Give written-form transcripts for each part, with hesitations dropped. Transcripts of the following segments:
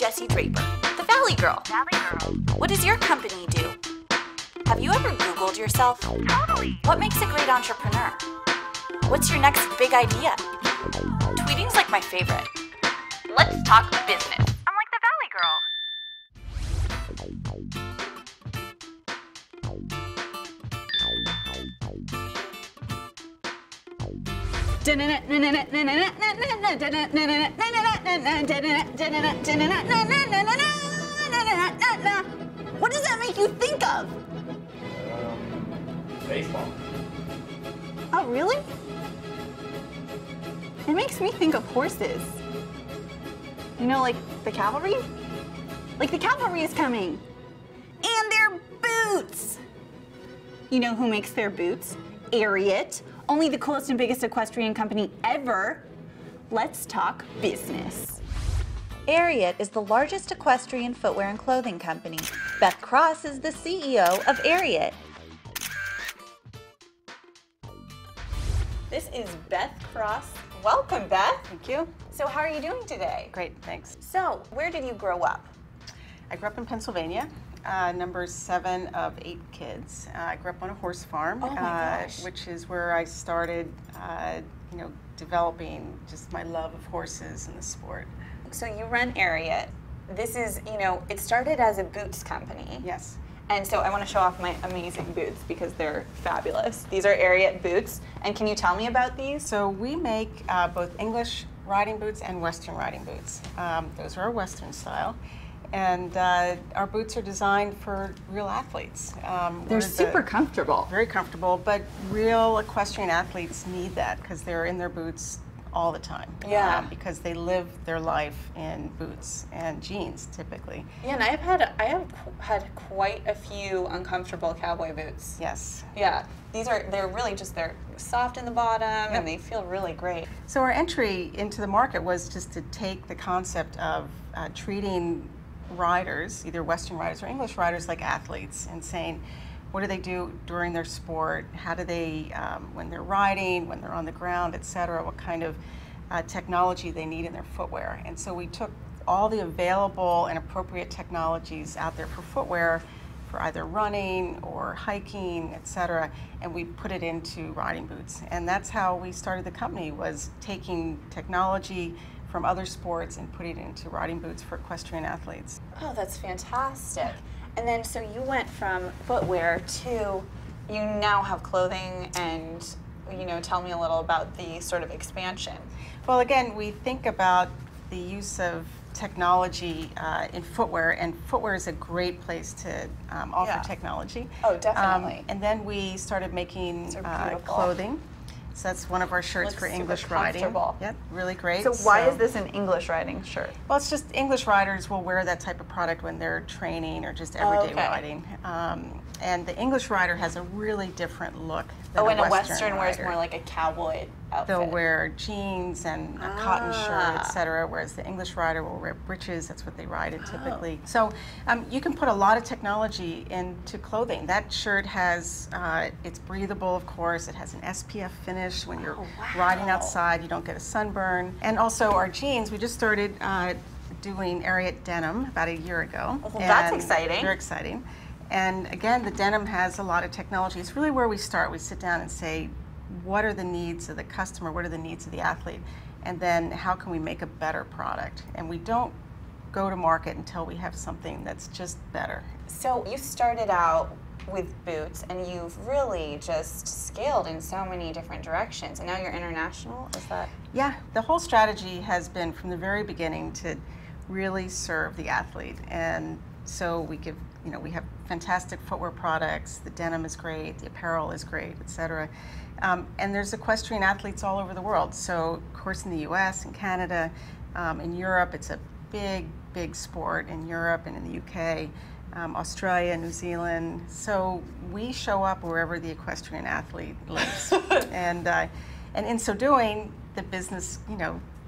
Jessie Draper, the Valley Girl. What does your company do? Have you ever Googled yourself? Totally. What makes a great entrepreneur? What's your next big idea? Tweeting's like my favorite. Let's talk business. I'm like the Valley Girl. What does that make you think of? Baseball. Oh, really? It makes me think of horses. You know, like the cavalry? Like the cavalry is coming. And their boots! You know who makes their boots? Ariat. Only the coolest and biggest equestrian company ever. Let's talk business. Ariat is the largest equestrian footwear and clothing company. Beth Cross is the CEO of Ariat. This is Beth Cross. Welcome, Beth. Thank you. So how are you doing today? Great, thanks. So, where did you grow up? I grew up in Pennsylvania, number 7 of 8 kids. I grew up on a horse farm, Oh my gosh. which is where I started, developing just my love of horses and the sport. So you run Ariat. This is, it started as a boots company. Yes. And so I want to show off my amazing boots because they're fabulous. These are Ariat boots. And can you tell me about these? So we make both English riding boots and Western riding boots. Those are our Western style. And our boots are designed for real athletes. They're super comfortable. Very comfortable, but real equestrian athletes need that because they're in their boots all the time. Yeah. Because they live their life in boots and jeans typically. Yeah, and I have had quite a few uncomfortable cowboy boots. Yes. Yeah, they're really just, they're soft in the bottom and they feel really great. So our entry into the market was just to take the concept of treating riders, either Western riders or English riders, like athletes, and saying, what do they do during their sport? How do they, when they're riding, when they're on the ground, et cetera, what kind of technology they need in their footwear? And so we took all the available and appropriate technologies out there for footwear, for either running or hiking, et cetera, and we put it into riding boots. And that's how we started the company, was taking technology from other sports and putting it into riding boots for equestrian athletes. Oh, that's fantastic. And then, so you went from footwear to, you now have clothing, and, tell me a little about the sort of expansion. Well, again, we think about the use of technology in footwear, and footwear is a great place to offer technology. Oh, definitely. And then we started making beautiful. clothing. So that's one of our shirts Looks for super English riding. comfortable. Yep, really great. So why is this an English riding shirt? Well, it's just English riders will wear that type of product when they're training or just everyday riding. And the English rider has a really different look than And a a Western wears rider. more like a cowboy outfit. They'll wear jeans and a cotton shirt, etc., whereas the English rider will wear breeches. That's what they ride in typically. So you can put a lot of technology into clothing. That shirt has, it's breathable, of course. It has an SPF finish. When you're riding outside, you don't get a sunburn. And also our jeans, we just started doing Ariat denim about a year ago. Well, that's exciting. Very exciting. And again, the denim has a lot of technology. It's really where we start. We sit down and say, what are the needs of the customer? What are the needs of the athlete? And then how can we make a better product? And we don't go to market until we have something that's just better. So you started out with boots, and you've really just scaled in so many different directions, and now you're international, is that? Yeah, the whole strategy has been from the very beginning to really serve the athlete. And so we give, we have fantastic footwear products, the denim is great, the apparel is great, et cetera. And there's equestrian athletes all over the world. So, of course, in the US and Canada, in Europe, it's a big, big sport in Europe and in the UK, Australia, New Zealand. So we show up wherever the equestrian athlete lives. And in so doing, the business,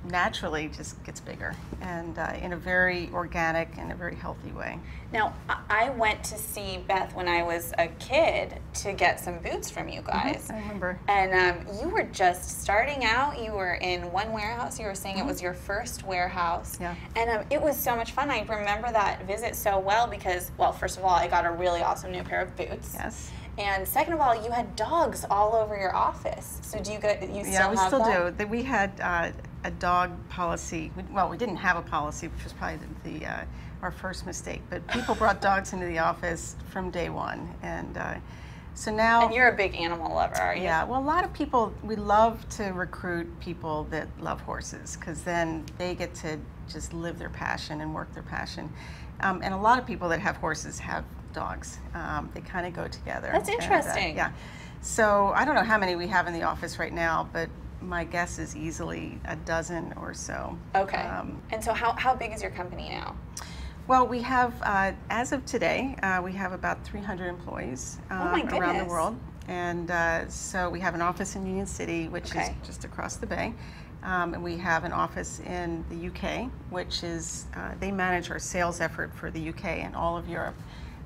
naturally just gets bigger, and in a very organic and a very healthy way. Now, I went to see Beth when I was a kid to get some boots from you guys. I remember. And you were just starting out. You were in one warehouse. You were saying it was your first warehouse. Yeah. And it was so much fun. I remember that visit so well because, well, first of all, I got a really awesome new pair of boots. Yes. And second of all, you had dogs all over your office. So do you still have that? Yeah, we still do. We had a dog policy. Well, we didn't have a policy, which was probably our first mistake. But people brought dogs into the office from day one, and so now. And you're a big animal lover, are you? Yeah. Well, a lot of people. We love to recruit people that love horses because then they get to just live their passion and work their passion. And a lot of people that have horses have dogs. They kind of go together. That's interesting. Yeah. So I don't know how many we have in the office right now, but my guess is easily a dozen or so. Okay. And so how big is your company now? Well, we have, as of today, we have about 300 employees around the world. And so we have an office in Union City, which is just across the bay. And we have an office in the UK, which is, they manage our sales effort for the UK and all of Europe.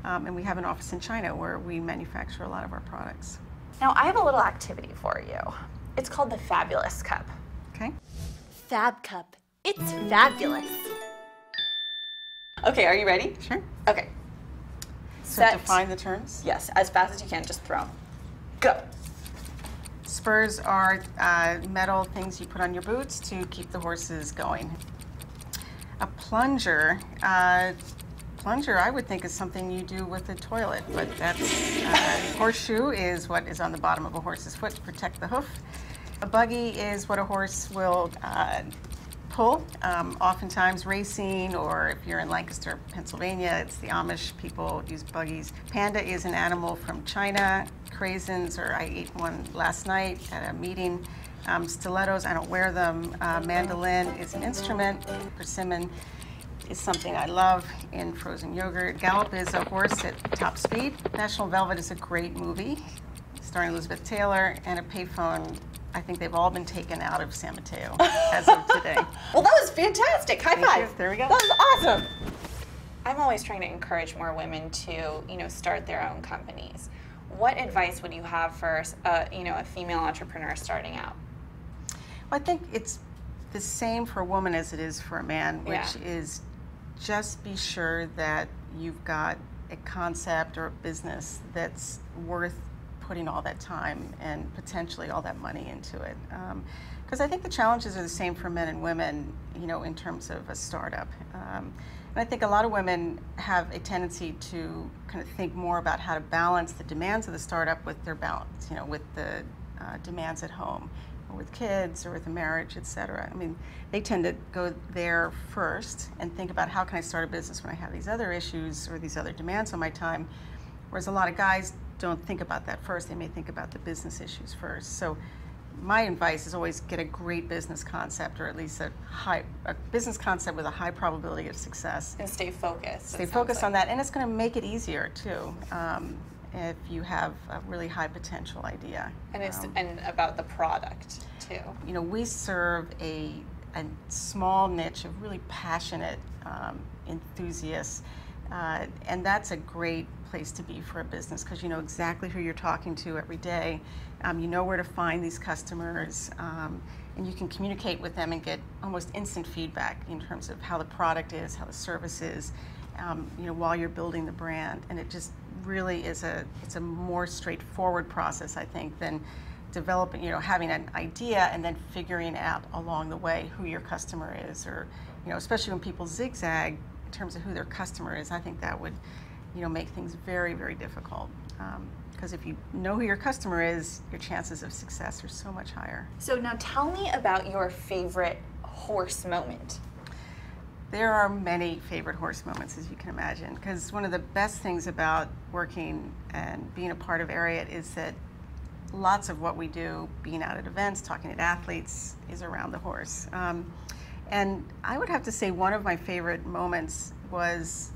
And we have an office in China where we manufacture a lot of our products. Now, I have a little activity for you. It's called the Fabulous Cup. Okay. Fab Cup. It's fabulous. Okay, are you ready? Sure. Okay. So define the terms. Yes, as fast as you can, just throw. Go. Spurs are metal things you put on your boots to keep the horses going. A plunger, I would think is something you do with a toilet, but that's horseshoe is what is on the bottom of a horse's foot to protect the hoof. A buggy is what a horse will pull, oftentimes racing, or if you're in Lancaster, Pennsylvania, it's the Amish people use buggies. Panda is an animal from China. Craisins, or I ate one last night at a meeting. Stilettos, I don't wear them. Mandolin is an instrument. Persimmon is something I love in frozen yogurt. Gallop is a horse at top speed. National Velvet is a great movie starring Elizabeth Taylor, and a payphone, I think they've all been taken out of San Mateo as of today. Well, that was fantastic. High five. You. There we go. That was awesome. I'm always trying to encourage more women to, start their own companies. What advice would you have for, a female entrepreneur starting out? Well, I think it's the same for a woman as it is for a man, which is just be sure that you've got a concept or a business that's worth putting all that time and potentially all that money into it. Because I think the challenges are the same for men and women, in terms of a startup. And I think a lot of women have a tendency to kind of think more about how to balance the demands of the startup with their balance, with the demands at home, or with kids, or with a marriage, et cetera. I mean, they tend to go there first and think about how can I start a business when I have these other issues or these other demands on my time, whereas a lot of guys don't think about that first. They may think about the business issues first. So my advice is always get a great business concept, or at least a business concept with a high probability of success. And stay focused. Stay focused on that, and it's going to make it easier too if you have a really high potential idea. And it's and about the product too. We serve a small niche of really passionate enthusiasts, and that's a great place to be for a business because you know exactly who you're talking to every day. You know where to find these customers, and you can communicate with them and get almost instant feedback in terms of how the product is, how the service is, while you're building the brand. And it just really is it's a more straightforward process, I think, than developing, having an idea and then figuring out along the way who your customer is, or, especially when people zigzag in terms of who their customer is. I think that would, make things very, very difficult. Because if you know who your customer is, your chances of success are so much higher. So now tell me about your favorite horse moment. There are many favorite horse moments, as you can imagine, because one of the best things about working and being a part of Ariat is that lots of what we do, being out at events, talking to athletes, is around the horse. And I would have to say one of my favorite moments was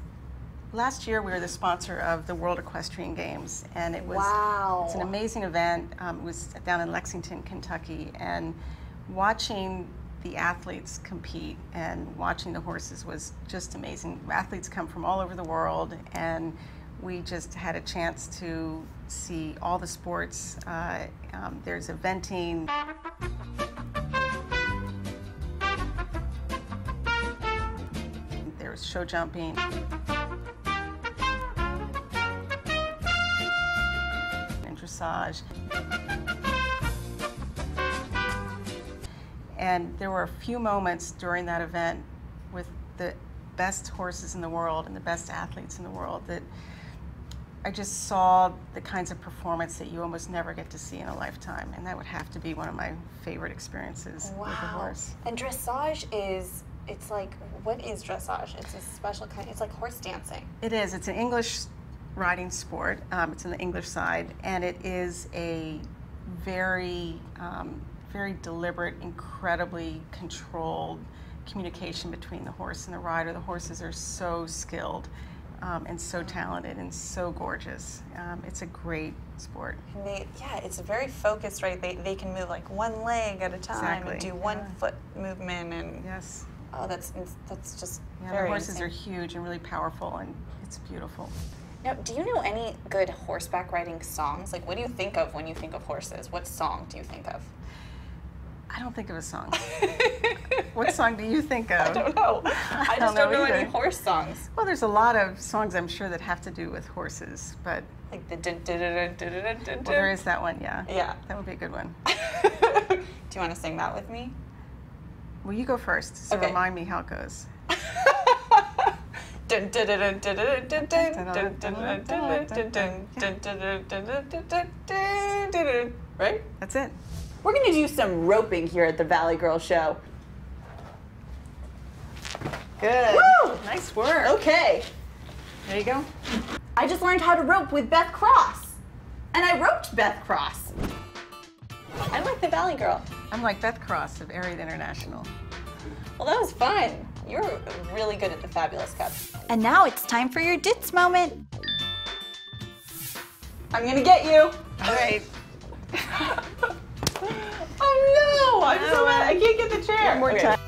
last year. We were the sponsor of the World Equestrian Games, and it was it's an amazing event. It was down in Lexington, Kentucky, and watching the athletes compete, and watching the horses was just amazing. Athletes come from all over the world, and we just had a chance to see all the sports. There's eventing. There's show jumping. And dressage. And there were a few moments during that event with the best horses in the world and the best athletes in the world that I just saw the kinds of performance that you almost never get to see in a lifetime. And that would have to be one of my favorite experiences with a horse. And dressage is, it's like, what is dressage? It's a special kind, it's like horse dancing. It is. It's an English riding sport. It's on the English side, and it is a very, very deliberate, incredibly controlled communication between the horse and the rider. The horses are so skilled and so talented and so gorgeous. It's a great sport. And it's very focused, right? They can move like one leg at a time and do one foot movement, and yes. Oh, that's just Yeah, very the horses insane. are huge and really powerful, and it's beautiful. Now, do you know any good horseback riding songs? Like, what do you think of when you think of horses? What song do you think of? I don't think of a song. What song do you think of? I don't know. I just don't know any horse songs. Well, there's a lot of songs I'm sure that have to do with horses, but Like the dun dun dun dun dun dun dun. well, there is that one, yeah. Yeah. That would be a good one. Do you want to sing that with me? Well, you go first, so Okay. remind me how it goes. Dun dun dun dun dun dun dun dun dun dun dun dun dun dun dun dun dun dun. Right? That's it. We're gonna do some roping here at the Valley Girl Show. Good. Woo! Nice work. Okay. There you go. I just learned how to rope with Beth Cross. And I roped Beth Cross. I'm like the Valley Girl. I'm like Beth Cross of Ariat International. Well, that was fun. You're really good at the Fabulous Cup. And now it's time for your Ditz moment. I'm gonna get you. All right. Oh no! I'm so mad. I can't get the chair. One more Okay. time.